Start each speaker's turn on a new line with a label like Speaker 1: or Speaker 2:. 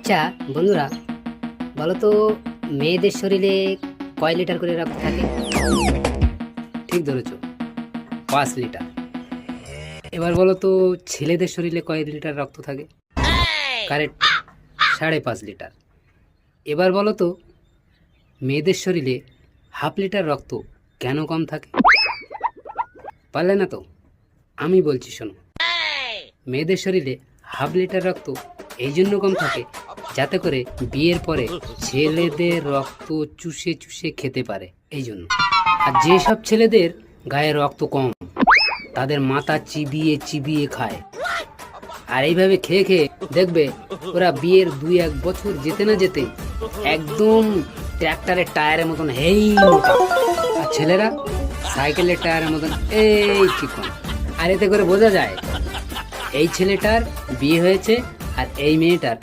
Speaker 1: আচ্ছা বন্ধুরা, বলো তো মেয়েদের শরীরে কয় লিটার করে রক্ত থাকে? ঠিক ধরেছ, 5 লিটার। এবার বলো তো ছেলেদের শরীরে কয় লিটার রক্ত থাকে? Correct, 5.5 litre. এবার বলো তো মেয়েদের শরীরে 1/2 লিটার রক্ত কেন কম থাকে? পারলে না তো, আমি বলছি শোনো। মেয়েদের শরীরে 1/2 লিটার রক্ত এই জন্য কম থাকে যাতে করে বিয়ের পরে ছেলেদের রক্ত চুষে চুষে খেতে পারে, এই জন্য। আর যেসব ছেলেদের গায়ে রক্ত কম তাদের মাথা চিবিয়ে চিবিয়ে খায়, আর এইভাবে খেয়ে খেয়ে দেখবে ওরা বিয়ের 2-1 বছর যেতে না যেতে একদম ট্র্যাক্টরের টায়ারের মতন হেই মোটা, আর ছেলেরা সাইকেলের টায়ারের মতন এই চিকন। আর এতে করে বোঝা যায় এই ছেলেটার বিয়ে হয়েছে আর এই মেয়েটার